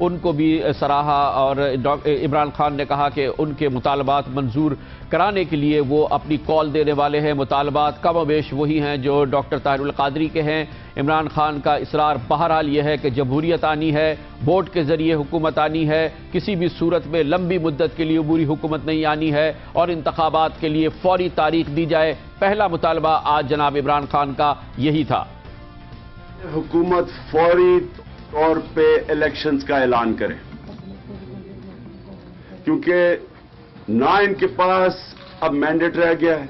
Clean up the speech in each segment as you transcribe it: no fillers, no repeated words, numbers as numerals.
ان کو بھی سراہا اور عمران خان نے کہا کہ ان کے مطالبات منظور کرانے کے لیے وہ اپنی کال دینے والے ہیں. مطالبات کم و بیش وہی ہیں جو ڈاکٹر طاہر القادری کے ہیں. عمران خان کا اصرار بہرحال یہ ہے کہ جمہوریت آنی ہے، ووٹ کے ذریعے حکومت آنی ہے، کسی بھی صورت میں لمبی مدت کے لیے عبوری حکومت نہیں آنی ہے اور انتخابات کے لیے فوری تاریخ دی جائے. پہلا مطالبہ آج جناب عمران خان کا یہی تھا. حکومت فوری طور پہ الیکشنز کا اعلان کرے، کیونکہ نہ ان کے پاس اب مینڈیٹ رہ گیا ہے.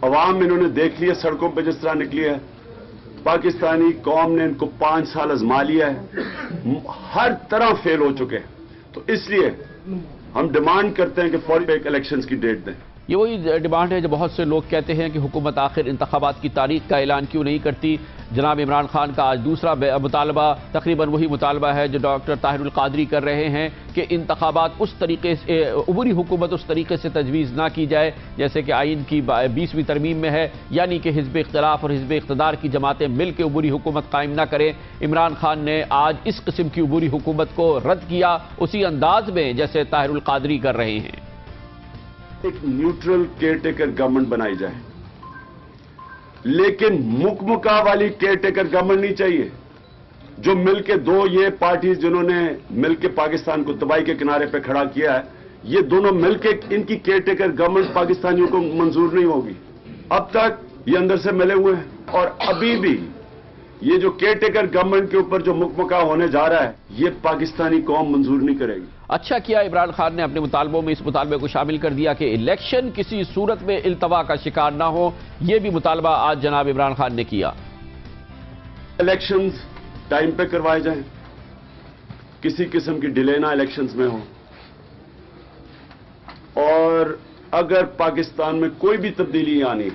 عوام انہوں نے دیکھ لیا سڑکوں پہ جس طرح نکلی ہے. پاکستانی قوم نے ان کو 5 سال آزما لیا ہے، ہر طرح فیل ہو چکے ہیں. تو اس لیے ہم ڈیمانڈ کرتے ہیں کہ فوری ایک الیکشنز کی ڈیٹ دیں. یہ وہی ڈیمانڈ ہے جو بہت سے لوگ کہتے ہیں کہ حکومت آخر انتخابات کی تاریخ کا اعلان کیوں نہیں کرتی. جناب عمران خان کا آج دوسرا مطالبہ تقریباً وہی مطالبہ ہے جو ڈاکٹر طاہر القادری کر رہے ہیں کہ انتخابات اس طریقے سے، عبوری حکومت اس طریقے سے تجویز نہ کی جائے جیسے کہ آئین کی 20ویں ترمیم میں ہے، یعنی کہ حزب اختلاف اور حزب اقتدار کی جماعتیں مل کے عبوری حکومت قائم نہ کریں. عمران خان نے آج اس قسم کی عبوری حکومت کو رد کیا اسی انداز میں جیسے طاہر القادری کر رہے ہیں. ایک نیوٹرل کیئر ٹیکر گورنمنٹ بنائی جائے، لیکن مکمکا والی کیئر ٹیکر گورنمنٹ نہیں چاہیے جو مل کے دو یہ پارٹیز جنہوں نے مل کے پاکستان کو تباہی کے کنارے پہ کھڑا کیا ہے، یہ دونوں مل کے ان کی کیئر ٹیکر گورنمنٹ پاکستانیوں کو منظور نہیں ہوگی. اب تک یہ اندر سے ملے ہوئے ہیں اور ابھی بھی یہ جو کیئر ٹیکر گورنمنٹ کے اوپر جو مکمکا ہونے جا رہا ہے یہ پاکستانی قوم منظور نہیں کرے گی. اچھا کیا عمران خان نے اپنے مطالبوں میں اس مطالبے کو شامل کر دیا کہ الیکشن کسی صورت میں التوا کا شکار نہ ہو. یہ بھی مطالبہ آج جناب عمران خان نے کیا. الیکشنز ٹائم پہ کروائے جائیں، کسی قسم کی ڈیلے نہ الیکشنز میں ہو، اور اگر پاکستان میں کوئی بھی تبدیلی آنی،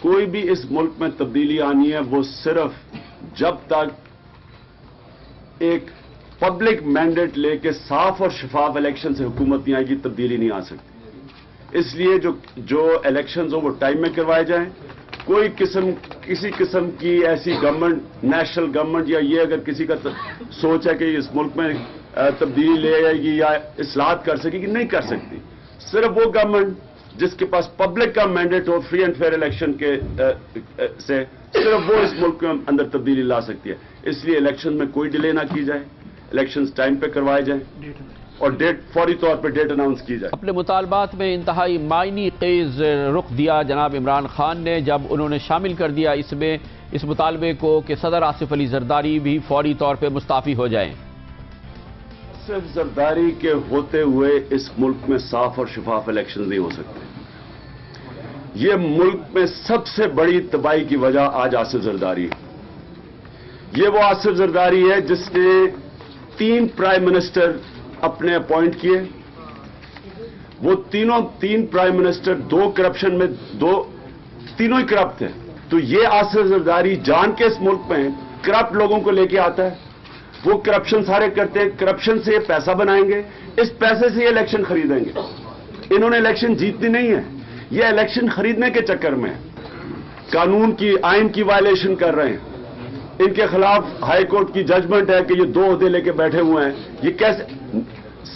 کوئی بھی اس ملک میں تبدیلی آنی ہے، وہ صرف جب تک ایک پبلک مینڈیٹ لے کے صاف اور شفاف الیکشن سے حکومت نہیں آئے گی، تبدیلی نہیں آ سکتی. اس لیے جو الیکشنز ہو وہ ٹائم میں کروائے جائیں. کسی قسم کی ایسی گورنمنٹ، نیشنل گورنمنٹ یا یہ اگر کسی کا سوچ ہے کہ اس ملک میں تبدیلی لے آئے گی یا اصلاحات کر سکے گی، نہیں کر سکتی. صرف وہ گورنمنٹ جس کے پاس پبلک کا مینڈیٹ ہو فری اینڈ فیئر الیکشن کے سے، صرف وہ اس ملک کے اندر تبدیلی لا سکتی ہے. اس لیے الیکشن میں کوئی ڈیلے نہ کی جائے، الیکشنز ٹائم پہ کروائے جائیں اور ڈیٹ فوری طور پہ ڈیٹ اناؤنس کی جائے. اپنے مطالبات میں انتہائی معنی خیز رخ دیا جناب عمران خان نے جب انہوں نے شامل کر دیا اس میں اس مطالبے کو کہ صدر آصف علی زرداری بھی فوری طور پہ مستعفی ہو جائیں. آصف زرداری کے ہوتے ہوئے اس ملک میں صاف اور شفاف الیکشن نہیں ہو سکتے. یہ ملک میں سب سے بڑی تباہی کی وجہ آج آصف زرداری ہے. یہ وہ آصف زرداری ہے جس نے 3 پرائم منسٹر اپنے اپوائنٹ کیے. وہ تین پرائم منسٹر 2 کرپشن میں تینوں ہی کرپٹ تھے. تو یہ آصف زرداری جان کے اس ملک میں کرپٹ لوگوں کو لے کے آتا ہے. وہ کرپشن سارے کرتے ہیں، کرپشن سے یہ پیسہ بنائیں گے، اس پیسے سے یہ الیکشن خریدیں گے. انہوں نے الیکشن جیتنی نہیں ہے، یہ الیکشن خریدنے کے چکر میں قانون کی، آئین کی وائلیشن کر رہے ہیں. ان کے خلاف ہائی کورٹ کی ججمنٹ ہے کہ یہ 2 عہدے لے کے بیٹھے ہوئے ہیں. یہ کیسے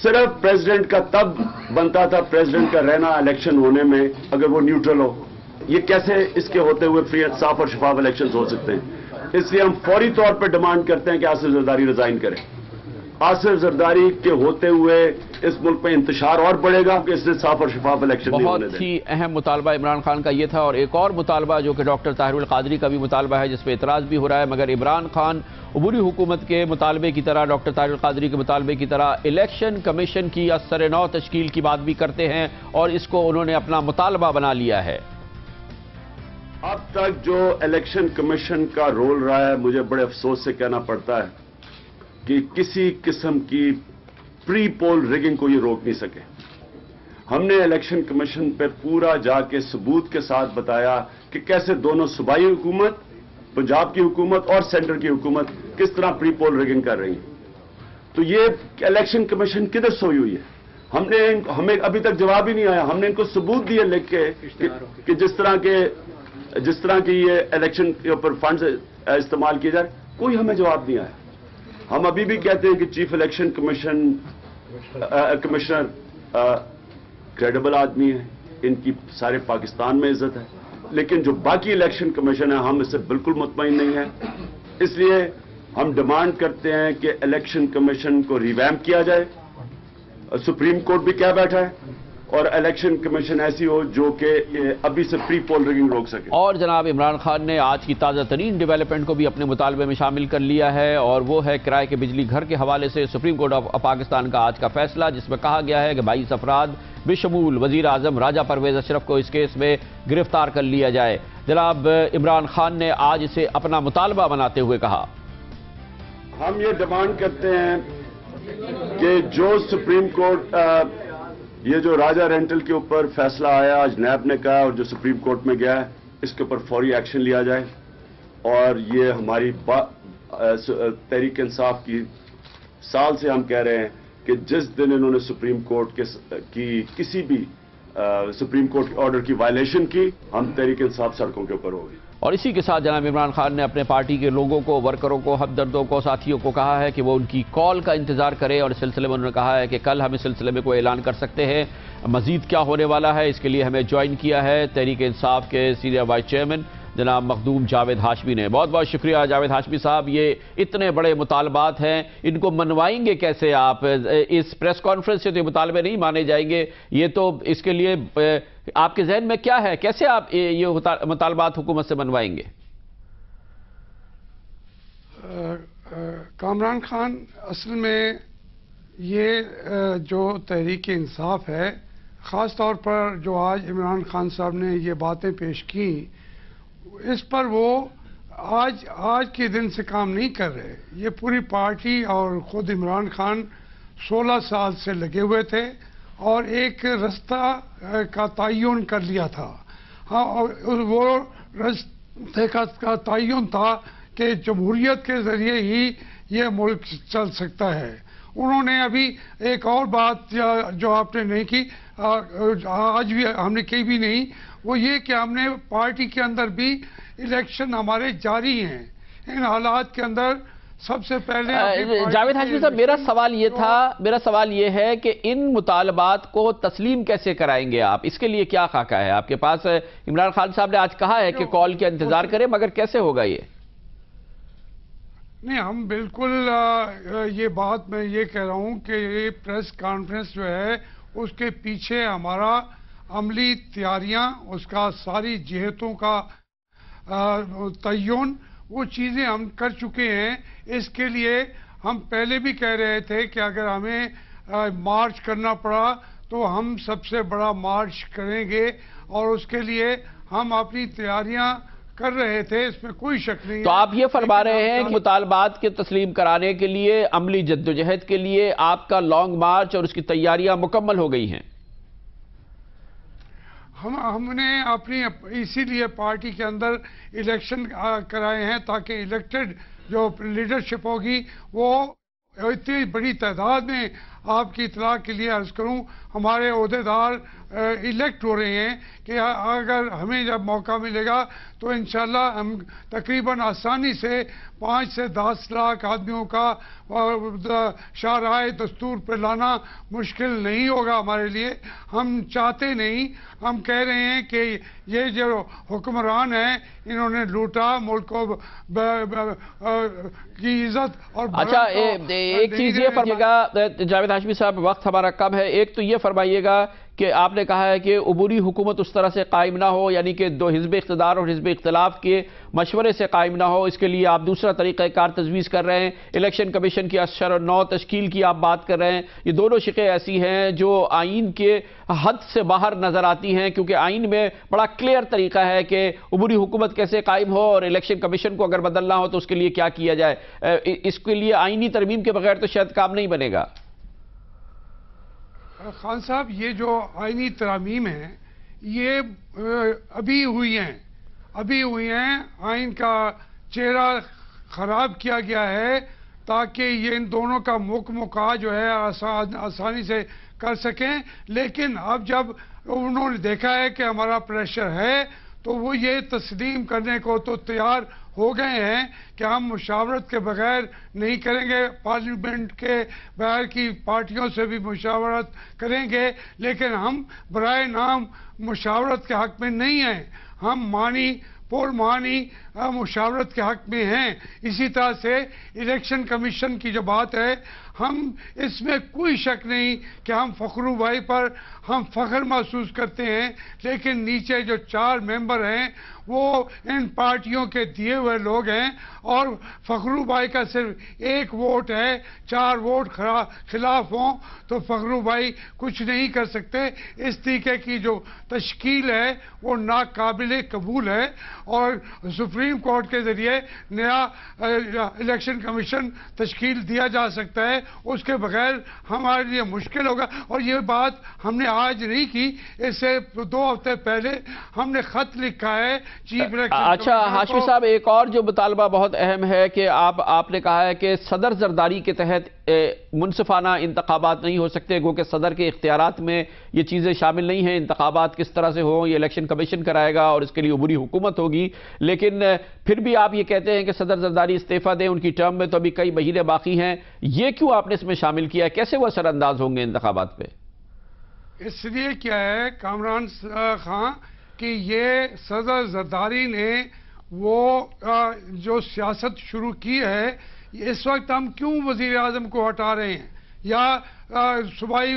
صرف پریزیڈنٹ کا تب بنتا تھا پریزیڈنٹ کا رہنا الیکشن ہونے میں اگر وہ نیوٹرل ہو. یہ کیسے اس کے ہوتے ہوئے فری صاف اور شفاف الیکشن ہو سکتے ہیں؟ اس لیے ہم فوری طور پہ ڈیمانڈ کرتے ہیں کہ آصف زرداری ریزائن کرے. آصف زرداری کے ہوتے ہوئے اس ملک میں انتشار اور بڑھے گا کہ اس سے صاف اور شفاف الیکشن نہیں ہونے دیں. بہت ہی اہم مطالبہ عمران خان کا یہ تھا. اور ایک اور مطالبہ جو کہ ڈاکٹر طاہر القادری کا بھی مطالبہ ہے جس پہ اعتراض بھی ہو رہا ہے، مگر عمران خان عبوری حکومت کے مطالبے کی طرح، ڈاکٹر طاہر القادری کے مطالبے کی طرح الیکشن کمیشن کی از سر نو تشکیل کی بات بھی کرتے ہیں اور اس کو انہوں نے اپنا مطالبہ بنا لیا ہے. اب تک جو الیکشن کمیشن کا رول رہا ہے، مجھے بڑے افسوس سے کہنا پڑتا ہے کہ کسی قسم کی پری پول ریگنگ کو یہ روک نہیں سکے. ہم نے الیکشن کمیشن پہ پورا جا کے ثبوت کے ساتھ بتایا کہ کیسے دونوں صوبائی حکومت، پنجاب کی حکومت اور سینٹر کی حکومت کس طرح پری پول ریگنگ کر رہی ہیں. تو یہ الیکشن کمیشن کدھر سوئی ہوئی ہے؟ ہمیں ابھی تک جواب ہی نہیں آیا. ہم نے ان کو ثبوت دیے لکھ کے کہ جس طرح کی یہ الیکشن کے اوپر فنڈز استعمال کیے جائے، کوئی ہمیں جواب نہیں آیا. ہم ابھی بھی کہتے ہیں کہ چیف الیکشن کمشنر کریڈیبل آدمی ہے، ان کی سارے پاکستان میں عزت ہے، لیکن جو باقی الیکشن کمیشن ہے ہم اس سے بالکل مطمئن نہیں ہیں. اس لیے ہم ڈیمانڈ کرتے ہیں کہ الیکشن کمیشن کو ریویمپ کیا جائے. سپریم کورٹ بھی کیا بیٹھا ہے، اور الیکشن کمیشن ایسی ہو جو کہ ابھی سے پری پول رگنگ روک سکے. اور جناب عمران خان نے آج کی تازہ ترین ڈیولپمنٹ کو بھی اپنے مطالبے میں شامل کر لیا ہے، اور وہ ہے کرائے کے بجلی گھر کے حوالے سے سپریم کورٹ آف پاکستان کا آج کا فیصلہ، جس میں کہا گیا ہے کہ 22 افراد بشمول وزیر اعظم راجہ پرویز اشرف کو اس کیس میں گرفتار کر لیا جائے. جناب عمران خان نے آج اسے اپنا مطالبہ بناتے ہوئے کہا، ہم یہ ڈیمانڈ کرتے ہیں کہ جو سپریم کورٹ یہ جو راجہ رینٹل کے اوپر فیصلہ آیا آج نیب نے کہا اور جو سپریم کورٹ میں گیا ہے، اس کے اوپر فوری ایکشن لیا جائے. اور یہ ہماری تحریک انصاف کی سال سے ہم کہہ رہے ہیں کہ جس دن انہوں نے سپریم کورٹ کی کسی بھی سپریم کورٹ آرڈر کی وائلیشن کی، ہم تحریک انصاف سڑکوں کے اوپر ہوگی. اور اسی کے ساتھ جناب عمران خان نے اپنے پارٹی کے لوگوں کو، ورکروں کو، ہمدردوں کو، ساتھیوں کو کہا ہے کہ وہ ان کی کال کا انتظار کرے، اور اس سلسلے میں انہوں نے کہا ہے کہ کل ہم اس سلسلے میں کوئی اعلان کر سکتے ہیں. مزید کیا ہونے والا ہے اس کے لیے ہمیں جوائن کیا ہے تحریک انصاف کے سینئر وائس چیئرمین جناب مخدوم جاوید ہاشمی نے. بہت بہت شکریہ جاوید ہاشمی صاحب. یہ اتنے بڑے مطالبات ہیں، ان کو منوائیں گے کیسے آپ؟ اس پریس کانفرنس سے تو یہ مطالبے نہیں مانے جائیں گے. یہ تو اس کے لیے آپ کے ذہن میں کیا ہے، کیسے آپ یہ مطالبات حکومت سے منوائیں گے؟ کامران خان، اصل میں یہ جو تحریک انصاف ہے، خاص طور پر جو آج عمران خان صاحب نے یہ باتیں پیش کی، اس پر وہ آج کے دن سے کام نہیں کر رہے. یہ پوری پارٹی اور خود عمران خان 16 سال سے لگے ہوئے تھے اور ایک رستہ کا تعین کر لیا تھا. ہاں، وہ رستے کا تعین تھا کہ جمہوریت کے ذریعے ہی یہ ملک چل سکتا ہے. انہوں نے ابھی ایک اور بات جو آپ نے نہیں کی، آج بھی ہم نے کی بھی نہیں، وہ یہ کہ ہم نے پارٹی کے اندر بھی الیکشن ہمارے جاری ہیں. ان حالات کے اندر سب سے پہلے جاوید ہاشمی صاحب، میرا سوال یہ ہے کہ ان مطالبات کو تسلیم کیسے کرائیں گے آپ؟ اس کے لیے کیا خاکہ ہے آپ کے پاس؟ عمران خان صاحب نے آج کہا ہے کہ کال کا انتظار کریں، مگر کیسے ہوگا یہ؟ نہیں، ہم بالکل یہ بات میں یہ کہہ رہا ہوں کہ یہ پریس کانفرنس جو ہے اس کے پیچھے ہمارا عملی تیاریاں، اس کا ساری جہتوں کا تعین، وہ چیزیں ہم کر چکے ہیں. اس کے لیے ہم پہلے بھی کہہ رہے تھے کہ اگر ہمیں مارچ کرنا پڑا تو ہم سب سے بڑا مارچ کریں گے، اور اس کے لیے ہم اپنی تیاریاں کر رہے تھے، اس میں کوئی شک نہیں. تو آپ یہ فرما رہے ہیں کہ مطالبات کے تسلیم کرانے کے لیے، عملی جدوجہد کے لیے آپ کا لانگ مارچ اور اس کی تیاریاں مکمل ہو گئی ہیں؟ ہم نے اپنی اسی لیے پارٹی کے اندر الیکشن کرائے ہیں تاکہ الیکٹڈ جو لیڈرشپ ہوگی وہ اتنی بڑی تعداد میں، آپ کی اطلاع کے لیے عرض کروں، ہمارے عہدیدار الیکٹ ہو رہے ہیں کہ اگر ہمیں جب موقع ملے گا تو انشاءاللہ ہم تقریباً آسانی سے 5 سے 10 لاکھ آدمیوں کا شاہراہ دستور پہ لانا مشکل نہیں ہوگا ہمارے لیے. ہم چاہتے نہیں، ہم کہہ رہے ہیں کہ یہ جو حکمران ہیں انہوں نے لوٹا ملک کو کی عزت اور. اچھا، ایک چیز یہ فرمائیے گا جاوید ہاشمی صاحب، وقت ہمارا کم ہے. ایک تو یہ فرمائیے گا کہ آپ نے کہا ہے کہ عبوری حکومت اس طرح سے قائم نہ ہو، یعنی کہ دو حزب اقتدار اور حزب اختلاف کے مشورے سے قائم نہ ہو، اس کے لیے آپ دوسرا طریقہ کار تجویز کر رہے ہیں. الیکشن کمیشن کی اشر نو تشکیل کی آپ بات کر رہے ہیں. یہ دونوں شقیں ایسی ہیں جو آئین کے حد سے باہر نظر آتی ہیں، کیونکہ آئین میں بڑا کلیئر طریقہ ہے کہ عبوری حکومت کیسے قائم ہو، اور الیکشن کمیشن کو اگر بدلنا ہو تو اس کے لیے کیا کیا جائے. اس کے لیے آئینی ترمیم کے بغیر تو شاید کام نہیں بنے گا. خان صاحب، یہ جو آئینی ترامیم ہیں یہ ابھی ہوئی ہیں. آئین کا چہرہ خراب کیا گیا ہے تاکہ یہ ان دونوں کا مکا جو ہے آسانی سے کر سکیں. لیکن اب جب انہوں نے دیکھا ہے کہ ہمارا پریشر ہے تو وہ یہ تسلیم کرنے کو تو تیار ہو گئے ہیں کہ ہم مشاورت کے بغیر نہیں کریں گے، پارلیمنٹ کے بغیر کی پارٹیوں سے بھی مشاورت کریں گے، لیکن ہم برائے نام مشاورت کے حق میں نہیں ہیں، ہم پرمعنی مشاورت کے حق میں ہیں۔ اسی طرح سے الیکشن کمیشن کی جو بات ہے، ہم اس میں کوئی شک نہیں کہ ہم فخرو بھائی پر ہم فخر محسوس کرتے ہیں، لیکن نیچے جو 4 ممبر ہیں وہ ان پارٹیوں کے دیے ہوئے لوگ ہیں، اور فخرو بھائی کا صرف 1 ووٹ ہے، 4 ووٹ خلاف ہوں تو فخرو بھائی کچھ نہیں کر سکتے۔ اس طریقے کی جو تشکیل ہے وہ ناقابل قبول ہے، اور سپریم کورٹ کے ذریعے نیا الیکشن کمیشن تشکیل دیا جا سکتا ہے، اس کے بغیر ہمارے لیے مشکل ہوگا۔ اور یہ بات ہم نے آج نہیں کی، اس سے 2 ہفتے پہلے ہم نے خط لکھا ہے چیف الیکشن۔ اچھا ہاشمی صاحب، ایک اور جو مطالبہ بہت اہم ہے کہ آپ نے کہا ہے کہ صدر زرداری کے تحت منصفانہ انتخابات نہیں ہو سکتے، گو کہ صدر کے اختیارات میں یہ چیزیں شامل نہیں ہیں، انتخابات کس طرح سے ہوں یہ الیکشن کمیشن کرائے گا اور اس کے لیے عبوری حکومت ہوگی، لیکن پھر بھی آپ یہ کہتے ہیں کہ صدر زرداری استعفیٰ دیں، ان کی ٹرم میں تو ابھی کئی مہینے باقی ہیں، یہ کیوں آپ نے اس میں شامل کیا ہے؟ کیسے وہ اثر انداز ہوں گے انتخابات پہ؟ اس لیے کیا ہے کامران خان کہ یہ صدر زرداری نے وہ جو سیاست شروع کی ہے، اس وقت ہم کیوں وزیر اعظم کو ہٹا رہے ہیں یا صوبائی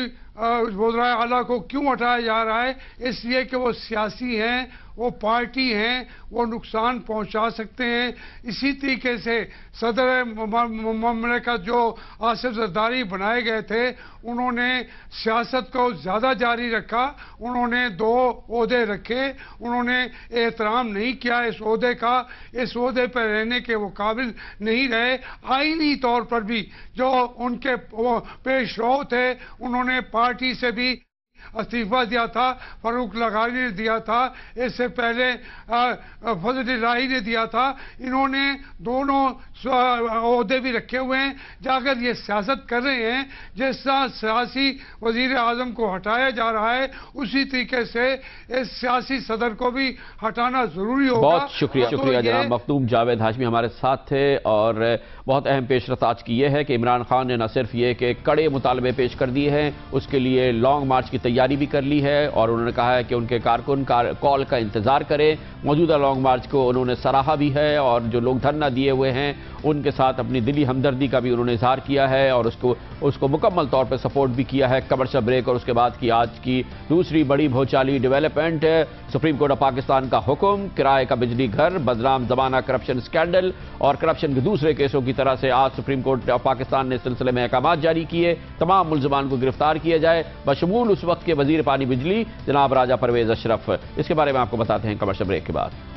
وزرائے اعلیٰ کو کیوں ہٹایا جا رہا ہے؟ اس لیے کہ وہ سیاسی ہیں، وہ پارٹی ہیں، وہ نقصان پہنچا سکتے ہیں۔ اسی طریقے سے صدر مملکت جو آصف زرداری بنائے گئے تھے، انہوں نے سیاست کو زیادہ جاری رکھا، انہوں نے 2 عہدے رکھے، انہوں نے احترام نہیں کیا اس عہدے کا، اس عہدے پہ رہنے کے وہ قابل نہیں رہے۔ آئینی طور پر بھی جو ان کے پیش رو تھے، انہوں نے پارٹی سے بھی استعفیٰ دیا تھا، فاروق لغاری نے دیا تھا، اس سے پہلے فضل الہی نے دیا تھا، انہوں نے دونوں عہدے بھی رکھے ہوئے ہیں۔ اگر یہ سیاست کر رہے ہیں جس طرح سیاسی وزیر اعظم کو ہٹایا جا رہا ہے، اسی طریقے سے اس سیاسی صدر کو بھی ہٹانا ضروری ہوگا۔ بہت شکریہ جناب مخدوم جاوید ہاشمی ہمارے ساتھ تھے، اور بہت اہم پیش رفت آج کی یہ ہے کہ عمران خان نے نہ صرف یہ کہ کڑے مطالبے پیش کر دیے ہیں، اس کے لیے لانگ مارچ کی تیاری بھی کر لی ہے، اور انہوں نے کہا ہے کہ ان کے کارکن کال کا انتظار کریں۔ موجودہ لانگ مارچ کو انہوں نے سراہا بھی ہے، اور جو لوگ دھرنا دیے ہوئے ہیں ان کے ساتھ اپنی دلی ہمدردی کا بھی انہوں نے اظہار کیا ہے، اور اس کو مکمل طور پر سپورٹ بھی کیا ہے۔ کمرشل بریک اور اس کے بعد کی آج کی دوسری بڑی بھوچالی development, supreme court of Pakistan کا حکم، کرائے کا بجلی گھر، بدنام زمانہ کرپشن سکینڈل اور کرپشن کے دوسرے کیسوں کی طرح سے آج سپریم کورٹ آف پاکستان نے اس سلسلے میں احکامات جاری کیے، تمام ملزمان کو گرفتار کیا جائے، بشمول اس وقت کے وزیر پانی بجلی جناب راجہ پرویز اشرف۔ اس کے بارے میں آپ کو بتاتے ہیں کمرشل بریک کے بعد۔